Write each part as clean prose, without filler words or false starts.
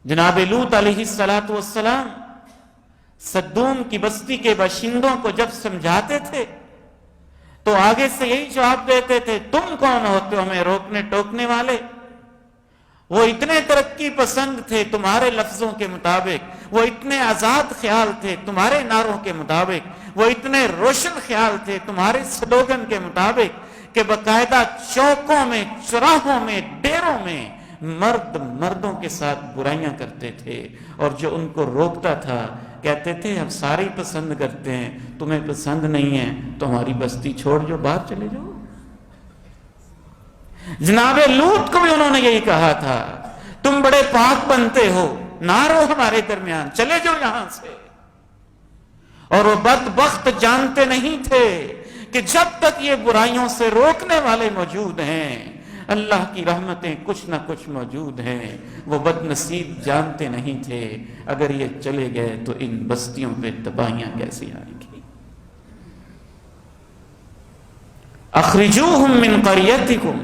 جناب لوط علیہ السلام سدوم کی بستی کے باشندوں کو جب سمجھاتے تھے تو آگے سے یہی جواب دیتے تھے، تم کون ہوتے ہو ہمیں روکنے ٹوکنے والے؟ وہ اتنے ترقی پسند تھے تمہارے لفظوں کے مطابق، وہ اتنے آزاد خیال تھے تمہارے نعروں کے مطابق، وہ اتنے روشن خیال تھے تمہارے سلوگن کے مطابق کہ باقاعدہ چوکوں میں، چوراہوں میں، ڈیروں میں مردوں کے ساتھ برائیاں کرتے تھے، اور جو ان کو روکتا تھا کہتے تھے ہم سارے پسند کرتے ہیں، تمہیں پسند نہیں ہے تو ہماری بستی چھوڑ جو، باہر چلے جاؤ۔ جناب لوط کو بھی انہوں نے یہی کہا تھا، تم بڑے پاک بنتے ہو، نہ رہو ہمارے درمیان، چلے جاؤ یہاں سے۔ اور وہ بدبخت جانتے نہیں تھے کہ جب تک یہ برائیوں سے روکنے والے موجود ہیں اللہ کی رحمتیں کچھ نہ کچھ موجود ہیں۔ وہ بد نصیب جانتے نہیں تھے اگر یہ چلے گئے تو ان بستیوں پہ تباہیاں کیسی آئیں گی۔ اخرجوہم من قریتکم،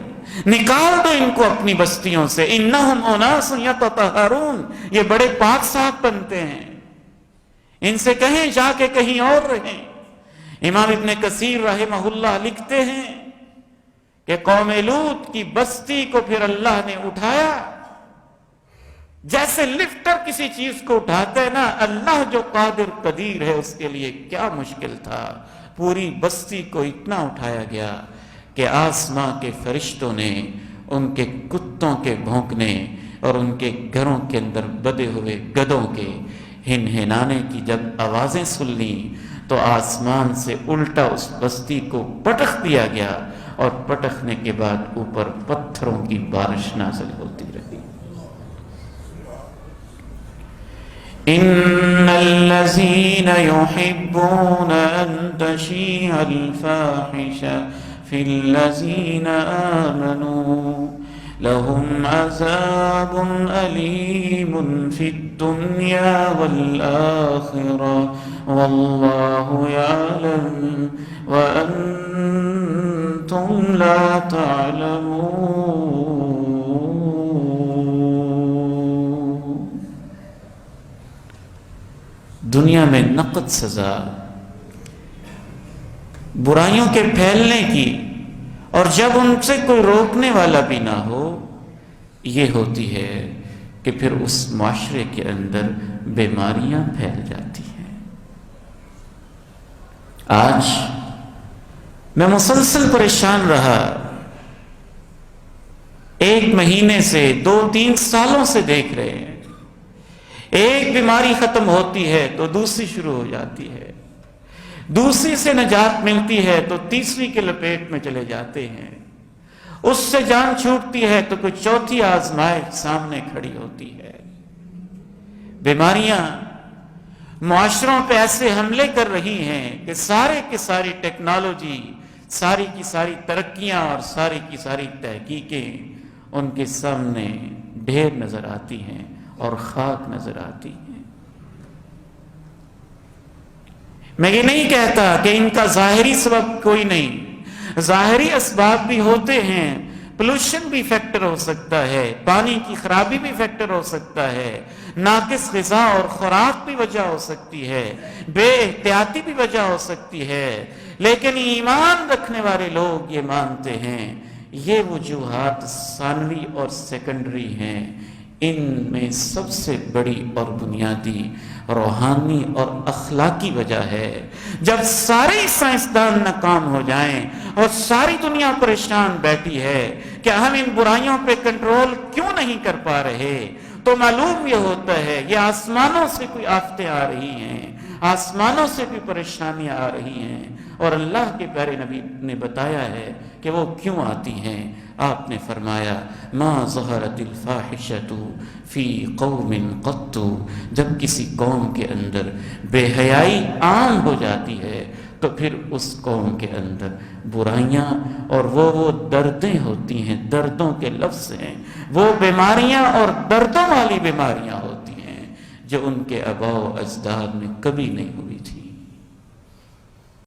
نکال دو ان کو اپنی بستیوں سے، انہم اناس یتطہرون، یہ بڑے پاک صاف بنتے ہیں، ان سے کہیں جا کے کہیں اور رہیں۔ امام ابن کثیر رحمہ اللہ لکھتے ہیں کہ قوم لوط کی بستی کو پھر اللہ نے اٹھایا جیسے لفٹر کسی چیز کو اٹھاتا ہے نا، اللہ جو قادر قدیر ہے اس کے لیے کیا مشکل تھا، پوری بستی کو اتنا اٹھایا گیا کہ آسماں کے فرشتوں نے ان کے کتوں کے بھونکنے اور ان کے گھروں کے اندر بدے ہوئے گدوں کے ہنہنانے کی جب آوازیں سن لیں تو آسمان سے الٹا اس بستی کو پٹخ دیا گیا، اور پٹخنے کے بعد اوپر پتھروں کی بارش نازل ہوتی رہی۔ ان الذين يحبون ان تشيع الفاحشة في الذين آمنوا لهم عذاب أليم في الدنيا والآخرة والله يعلم وأنتم لا تعلمون۔ دنیا میں نقد سزا برائیوں کے پھیلنے کی، اور جب ان سے کوئی روکنے والا بھی نہ ہو، یہ ہوتی ہے کہ پھر اس معاشرے کے اندر بیماریاں پھیل جاتی ہیں۔ آج میں مسلسل پریشان رہا، 1 مہینے سے 2-3 سالوں سے دیکھ رہے ہیں، ایک بیماری ختم ہوتی ہے تو دوسری شروع ہو جاتی ہے، دوسری سے نجات ملتی ہے تو تیسری کے لپیٹ میں چلے جاتے ہیں، اس سے جان چھوٹتی ہے تو کوئی چوتھی آزمائش سامنے کھڑی ہوتی ہے۔ بیماریاں معاشروں پہ ایسے حملے کر رہی ہیں کہ سارے کی ساری ٹیکنالوجی، ساری کی ساری ترقیاں اور ساری کی ساری تحقیقیں ان کے سامنے ڈھیر نظر آتی ہیں اور خاک نظر آتی ہیں۔ میں یہ نہیں کہتا کہ ان کا ظاہری سبب کوئی نہیں، ظاہری اسباب بھی ہوتے ہیں، پولوشن بھی فیکٹر ہو سکتا ہے، پانی کی خرابی بھی فیکٹر ہو سکتا ہے، ناقص غذا اور خوراک بھی وجہ ہو سکتی ہے، بے احتیاطی بھی وجہ ہو سکتی ہے، لیکن ایمان رکھنے والے لوگ یہ مانتے ہیں یہ وجوہات ثانوی اور سیکنڈری ہیں، ان میں سب سے بڑی اور بنیادی روحانی اور اخلاقی وجہ ہے۔ جب سارے سائنسدان ناکام ہو جائیں اور ساری دنیا پریشان بیٹھی ہے کہ ہم ان برائیوں پہ کنٹرول کیوں نہیں کر پا رہے، تو معلوم یہ ہوتا ہے یہ آسمانوں سے کوئی آفتیں آ رہی ہیں، آسمانوں سے کوئی پریشانیاں آ رہی ہیں، اور اللہ کے پیارے نبی نے بتایا ہے کہ وہ کیوں آتی ہیں۔ آپ نے فرمایا ما ظہرت الفاحشۃ فی قوم قط، جب کسی قوم کے اندر بے حیائی عام ہو جاتی ہے تو پھر اس قوم کے اندر برائیاں اور وہ دردیں ہوتی ہیں، دردوں کے لفظ ہیں، وہ بیماریاں اور دردوں والی بیماریاں ہوتی ہیں جو ان کے آباء و اجداد میں کبھی نہیں ہوئی تھی۔